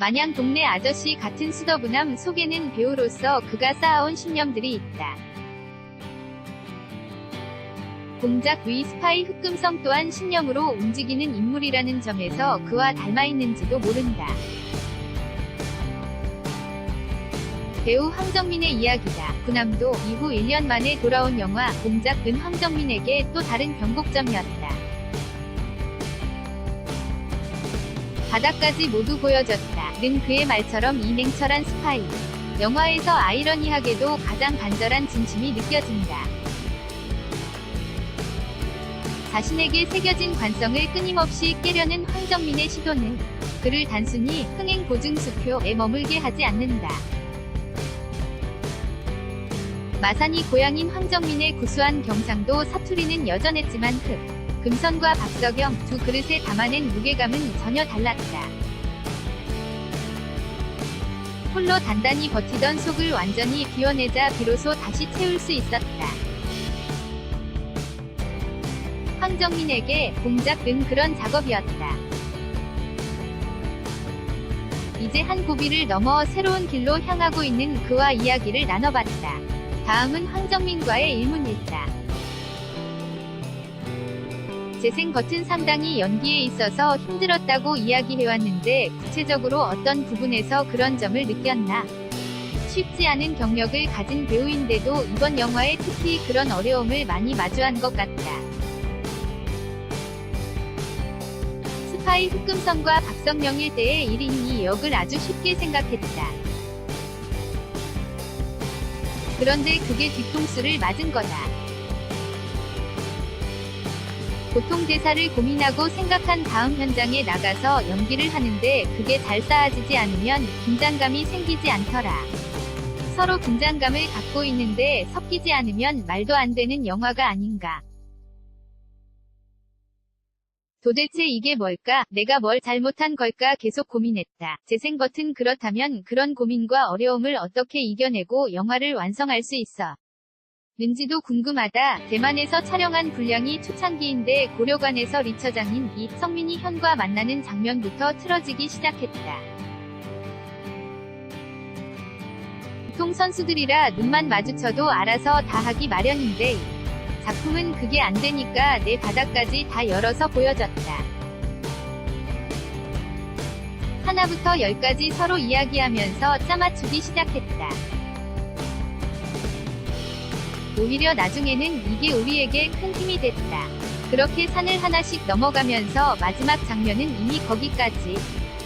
마냥 동네 아저씨 같은 수더분함 속에는 배우로서 그가 쌓아온 신념들이 있다. 공작 위 스파이 흑금성 또한 신념으로 움직이는 인물이라는 점에서 그와 닮아있는지도 모른다. 배우 황정민의 이야기다. 군함도 이후 1년 만에 돌아온 영화 공작은 황정민에게 또 다른 변곡점이었다. 바닥까지 모두 보여줬다. 는 그의 말처럼 이 냉철한 스파이. 영화에서 아이러니하게도 가장 간절한 진심이 느껴진다. 자신에게 새겨진 관성을 끊임없이 깨려는 황정민의 시도는 그를 단순히 흥행 보증수표에 머물게 하지 않는다. 마산이 고향인 황정민의 구수한 경상도 사투리는 여전했지만 금선과 박석영 두 그릇에 담아낸 무게감은 전혀 달랐다. 홀로 단단히 버티던 속을 완전히 비워내자 비로소 다시 채울 수 있었다. 황정민에게 공작은 그런 작업이었다. 이제 한 고비를 넘어 새로운 길로 향하고 있는 그와 이야기를 나눠봤다. 다음은 황정민과의 일문일다. 재생 버튼 상당히 연기에 있어서 힘들었다고 이야기해왔는데 구체적으로 어떤 부분에서 그런 점을 느꼈나? 쉽지 않은 경력을 가진 배우인데도 이번 영화에 특히 그런 어려움을 많이 마주한 것 같다. 스파이 흑금성과 박성명일 때의 1인 2 역을 아주 쉽게 생각했다. 그런데 그게 뒤통수를 맞은 거다. 보통 대사를 고민하고 생각한 다음 현장에 나가서 연기를 하는데 그게 잘 쌓아지지 않으면 긴장감이 생기지 않더라. 서로 긴장감을 갖고 있는데 섞이지 않으면 말도 안 되는 영화가 아닌가. 도대체 이게 뭘까? 내가 뭘 잘못한 걸까? 계속 고민했다. 재생 버튼 그렇다면 그런 고민과 어려움을 어떻게 이겨내고 영화를 완성할 수 있어? 는지도 궁금하다. 대만에서 촬영한 분량이 초창기인데 고려관에서 리처장인 이성민이 현과 만나는 장면부터 틀어지기 시작했다. 보통 선수들이라 눈만 마주쳐도 알아서 다 하기 마련인데 작품은 그게 안 되니까 내 바닥까지 다 열어서 보여줬다. 하나부터 열까지 서로 이야기하면서 짜맞추기 시작했다. 오히려 나중에는 이게 우리에게 큰 힘이 됐다. 그렇게 산을 하나씩 넘어가면서 마지막 장면은 이미 거기까지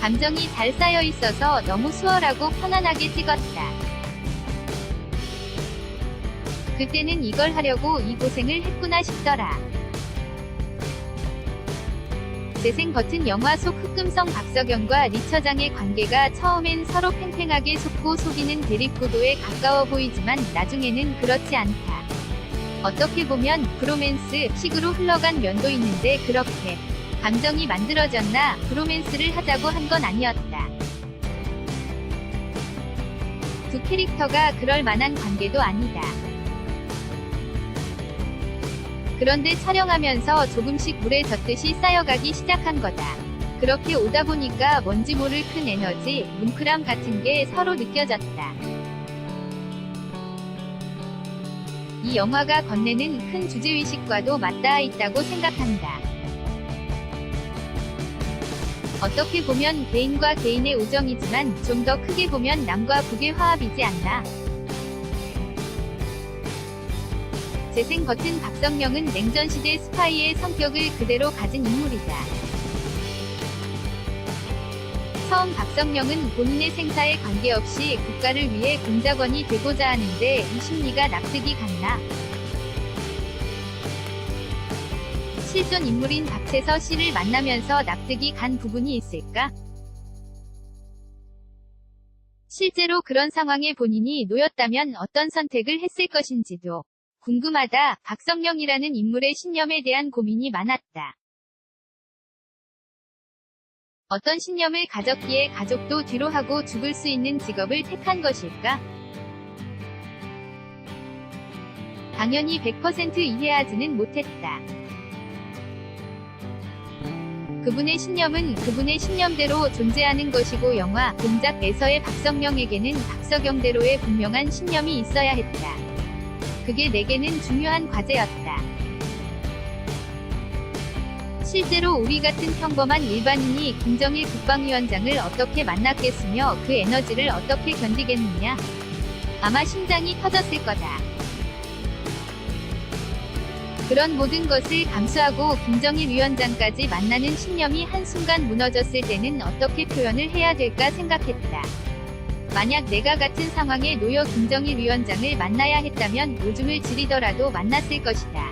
감정이 잘 쌓여 있어서 너무 수월하고 편안하게 찍었다. 그때는 이걸 하려고 이 고생을 했구나 싶더라. 재생 버튼 영화 속 흑금성 박석영과 리처장의 관계가 처음엔 서로 팽팽하게 속고 속이는 대립구도에 가까워 보이지만 나중에는 그렇지 않다. 어떻게 보면 브로맨스 식으로 흘러간 면도 있는데 그렇게 감정이 만들어졌나? 브로맨스를 하자고 한 건 아니었다. 두 캐릭터가 그럴 만한 관계도 아니다. 그런데 촬영하면서 조금씩 물에 젖듯이 쌓여가기 시작한 거다. 그렇게 오다 보니까 뭔지 모를 큰 에너지, 뭉클함 같은 게 서로 느껴졌다. 이 영화가 건네는 큰 주제의식과도 맞닿아 있다고 생각한다. 어떻게 보면 개인과 개인의 우정이지만 좀 더 크게 보면 남과 북의 화합이지 않나. 재생 버튼 박성명은 냉전시대 스파이의 성격을 그대로 가진 인물이다. 처음 박성명은 본인의 생사에 관계없이 국가를 위해 공작원이 되고자 하는데 이 심리가 납득이 갔나? 실존 인물인 박채서 씨를 만나면서 납득이 간 부분이 있을까? 실제로 그런 상황에 본인이 놓였다면 어떤 선택을 했을 것인지도 궁금하다. 박성명이라는 인물의 신념에 대한 고민이 많았다. 어떤 신념을 가졌기에 가족도 뒤로 하고 죽을 수 있는 직업을 택한 것일까? 당연히 100% 이해하지는 못했다. 그분의 신념은 그분의 신념대로 존재하는 것이고 영화, 공작에서의 박성령에게는 박석영대로의 분명한 신념이 있어야 했다. 그게 내게는 중요한 과제였다. 실제로 우리 같은 평범한 일반인이 김정일 국방위원장을 어떻게 만났겠으며 그 에너지를 어떻게 견디겠느냐? 아마 심장이 터졌을 거다. 그런 모든 것을 감수하고 김정일 위원장까지 만나는 신념이 한순간 무너졌을 때는 어떻게 표현을 해야 될까 생각했다. 만약 내가 같은 상황에 놓여 김정일 위원장을 만나야 했다면 오줌을 지리더라도 만났을 것이다.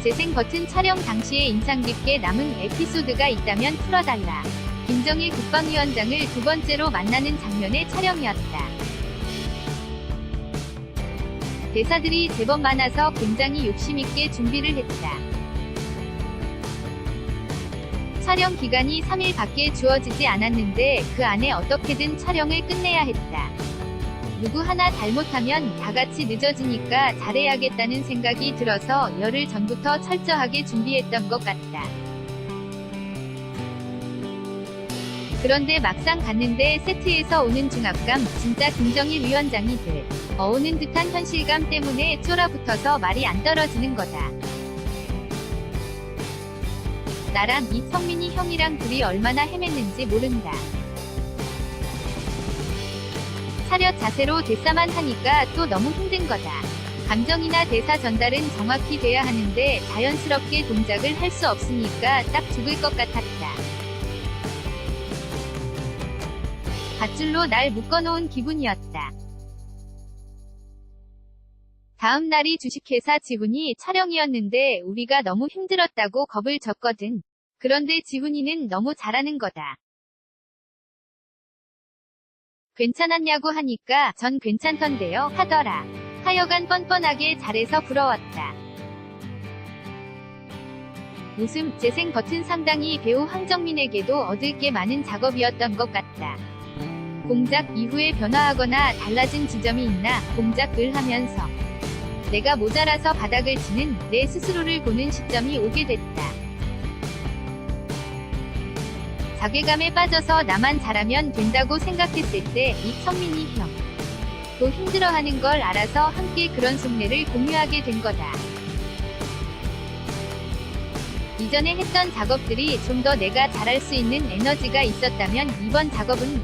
재생 버튼 촬영 당시에 인상 깊게 남은 에피소드가 있다면 풀어달라. 김정일 국방위원장을 두 번째로 만나는 장면의 촬영이었다. 대사들이 제법 많아서 굉장히 욕심있게 준비를 했다. 촬영 기간이 3일밖에 주어지지 않았는데 그 안에 어떻게든 촬영을 끝내야 했다. 누구 하나 잘못하면 다같이 늦어지니까 잘해야겠다는 생각이 들어서 열흘 전부터 철저하게 준비했던 것 같다. 그런데 막상 갔는데 세트에서 오는 중압감, 진짜 김정일 위원장이 어오는 듯한 현실감 때문에 쫄아붙어서 말이 안 떨어지는 거다. 나랑 이성민이 형이랑 둘이 얼마나 헤맸는지 모른다. 차렷 자세로 대사만 하니까 또 너무 힘든 거다. 감정이나 대사 전달은 정확히 돼야 하는데 자연스럽게 동작을 할 수 없으니까 딱 죽을 것 같았다. 밧줄로 날 묶어놓은 기분이었다. 다음 날이 주식회사 지훈이 촬영이었는데 우리가 너무 힘들었다고 겁을 줬거든. 그런데 지훈이는 너무 잘하는 거다. 괜찮았냐고 하니까 전 괜찮던데요 하더라. 하여간 뻔뻔하게 잘해서 부러웠다. 웃음, 재생 버튼 상당히 배우 황정민에게도 얻을 게 많은 작업이었던 것 같다. 공작 이후에 변화하거나 달라진 지점이 있나 공작을 하면서 내가 모자라서 바닥을 치는 내 스스로를 보는 시점이 오게 됐다. 자괴감에 빠져서 나만 잘하면 된다고 생각했을 때 이성민이 형 또 힘들어하는 걸 알아서 함께 그런 속내를 공유하게 된 거다. 이전에 했던 작업들이 좀 더 내가 잘할 수 있는 에너지가 있었다면 이번 작업은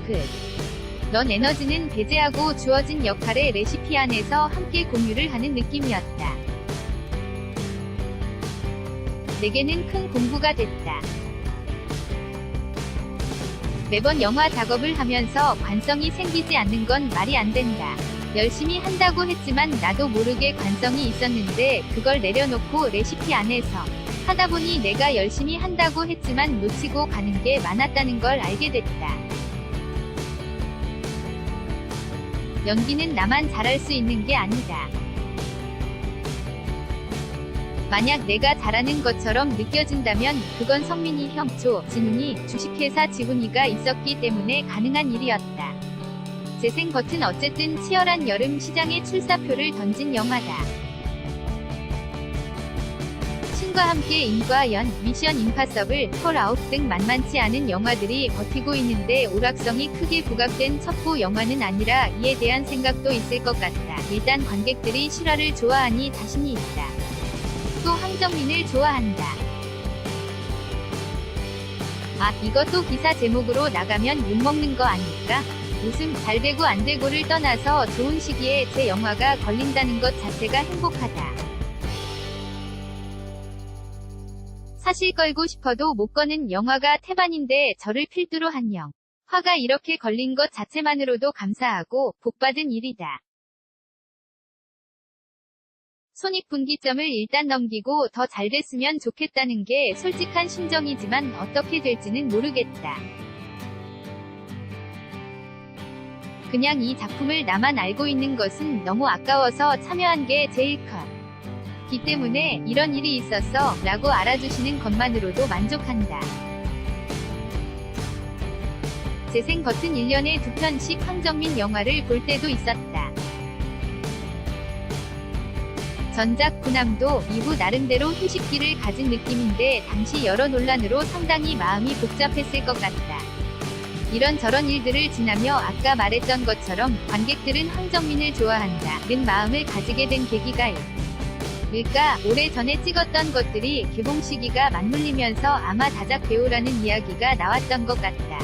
넌 에너지는 배제하고 주어진 역할의 레시피 안에서 함께 공유를 하는 느낌이었다. 내게는 큰 공부가 됐다. 매번 영화 작업을 하면서 관성이 생기지 않는 건 말이 안 된다. 열심히 한다고 했지만 나도 모르게 관성이 있었는데 그걸 내려놓고 레시피 안에서 하다 보니 내가 열심히 한다고 했지만 놓치고 가는 게 많았다는 걸 알게 됐다. 연기는 나만 잘할 수 있는 게 아니다. 만약 내가 잘하는 것처럼 느껴진다면 그건 성민이 형, 진훈이, 주식회사 지훈이가 있었기 때문에 가능한 일이었다. 재생 버튼 어쨌든 치열한 여름 시장에 출사표를 던진 영화다. 신과 함께 인과 연, 미션 임파서블, 폴아웃 등 만만치 않은 영화들이 버티고 있는데 오락성이 크게 부각된 첩보 영화는 아니라 이에 대한 생각도 있을 것 같다. 일단 관객들이 실화를 좋아하니 자신이 있다. 또 황정민을 좋아한다. 아, 이것도 기사 제목으로 나가면 욕먹는 거 아닐까? 웃음, 잘 되고 안 되고를 떠나서 좋은 시기에 제 영화가 걸린다는 것 자체가 행복하다. 사실 걸고 싶어도 못 거는 영화가 태반인데 저를 필두로 한 영화가 이렇게 걸린 것 자체만으로도 감사하고 복받은 일이다. 손익분기점을 일단 넘기고 더 잘 됐으면 좋겠다는 게 솔직한 심정이지만 어떻게 될지는 모르겠다. 그냥 이 작품을 나만 알고 있는 것은 너무 아까워서 참여한 게 제일 컸기 때문에 이런 일이 있었어 라고 알아주시는 것만으로도 만족한다. 재생 버튼 1년에 2편씩 황정민 영화를 볼 때도 있었다. 전작 구남도 이후 나름대로 휴식기를 가진 느낌인데 당시 여러 논란으로 상당히 마음이 복잡했을 것 같다. 이런저런 일들을 지나며 아까 말했던 것처럼 관객들은 황정민을 좋아한다는 마음을 가지게 된 계기가 일까? 오래전에 찍었던 것들이 개봉 시기가 맞물리면서 아마 다작 배우라는 이야기가 나왔던 것 같다.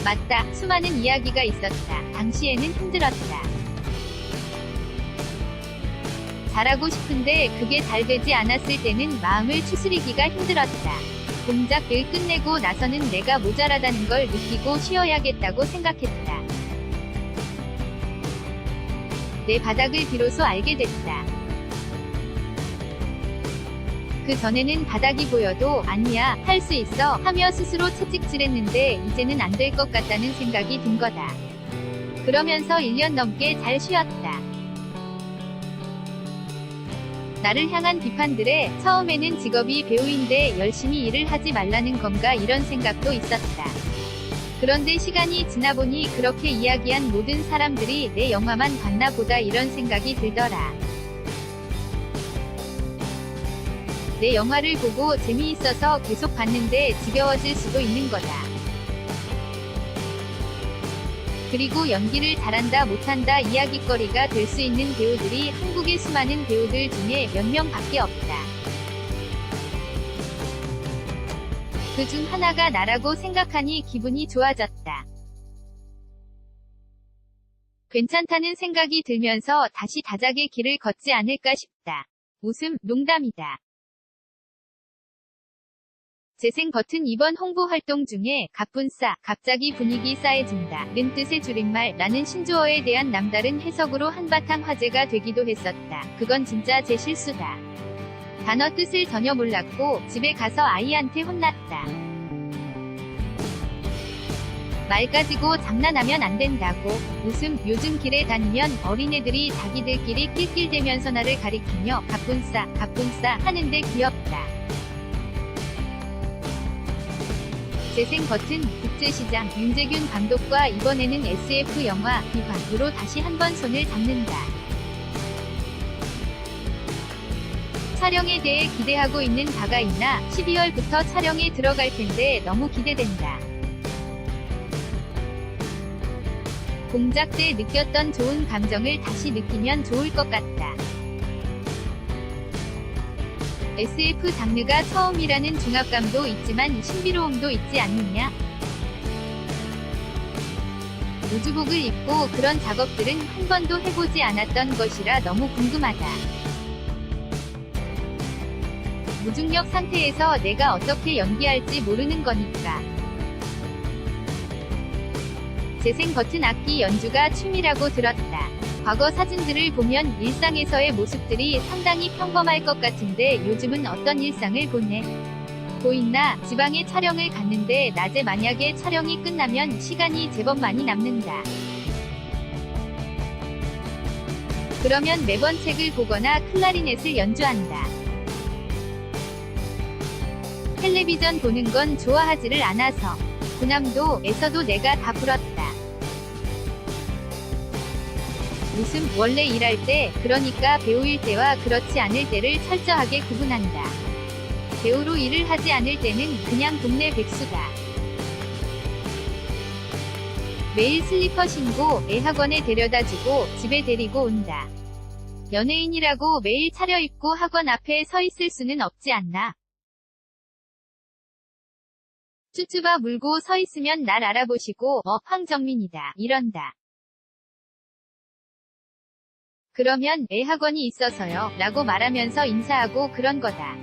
맞다. 수많은 이야기가 있었다. 당시에는 힘들었다. 잘하고 싶은데 그게 잘 되지 않았을 때는 마음을 추스리기가 힘들었다. 공작을 끝내고 나서는 내가 모자라다는 걸 느끼고 쉬어야겠다고 생각했다. 내 바닥을 비로소 알게 됐다. 그 전에는 바닥이 보여도 아니야, 할 수 있어 하며 스스로 채찍질했는데 이제는 안 될 것 같다는 생각이 든 거다. 그러면서 1년 넘게 잘 쉬었다. 나를 향한 비판들에 처음에는 직업이 배우인데 열심히 일을 하지 말라는 건가 이런 생각도 있었다. 그런데 시간이 지나보니 그렇게 이야기한 모든 사람들이 내 영화만 봤나 보다 이런 생각이 들더라. 내 영화를 보고 재미있어서 계속 봤는데 지겨워질 수도 있는 거다. 그리고 연기를 잘한다 못한다 이야깃거리가 될 수 있는 배우들이 한국의 수많은 배우들 중에 몇 명밖에 없다. 그중 하나가 나라고 생각하니 기분이 좋아졌다. 괜찮다는 생각이 들면서 다시 다작의 길을 걷지 않을까 싶다. 웃음, 농담이다. 재생 버튼 이번 홍보 활동 중에 갑분싸, 갑자기 분위기 싸해진다 는 뜻의 줄임말 라는 신조어에 대한 남다른 해석으로 한바탕 화제가 되기도 했었다. 그건 진짜 제 실수다. 단어 뜻을 전혀 몰랐고 집에 가서 아이한테 혼났다. 말 가지고 장난하면 안 된다고. 웃음, 요즘 길에 다니면 어린애들이 자기들끼리 낄낄대면서 나를 가리키며 갑분싸, 갑분싸 하는데 귀엽다. 재생 버튼, 국제시장, 윤재균 감독과 이번에는 SF 영화, 비환으로 다시 한번 손을 잡는다. 촬영에 대해 기대하고 있는 바가 있나? 12월부터 촬영에 들어갈 텐데 너무 기대된다. 공작 때 느꼈던 좋은 감정을 다시 느끼면 좋을 것 같다. SF 장르가 처음이라는 중압감도 있지만 신비로움도 있지 않느냐? 우주복을 입고 그런 작업들은 한 번도 해보지 않았던 것이라 너무 궁금하다. 무중력 상태에서 내가 어떻게 연기할지 모르는 거니까. 재생 버튼 악기 연주가 취미라고 들었다. 과거 사진들을 보면 일상에서의 모습들이 상당히 평범할 것 같은데 요즘은 어떤 일상을 보이나? 지방에 촬영을 갔는데 낮에 만약에 촬영이 끝나면 시간이 제법 많이 남는다. 그러면 매번 책을 보거나 클라리넷을 연주한다. 텔레비전 보는 건 좋아하지를 않아서. 구남도에서도 내가 다 불었다. 웃음, 원래 일할 때, 그러니까 배우일 때와 그렇지 않을 때를 철저하게 구분한다. 배우로 일을 하지 않을 때는 그냥 동네 백수다. 매일 슬리퍼 신고 애 학원에 데려다주고 집에 데리고 온다. 연예인이라고 매일 차려입고 학원 앞에 서 있을 수는 없지 않나. 쭈쭈바 물고 서 있으면 날 알아보시고 황정민이다 이런다. 그러면 애 학원이 있어서요 라고 말하면서 인사하고 그런 거다.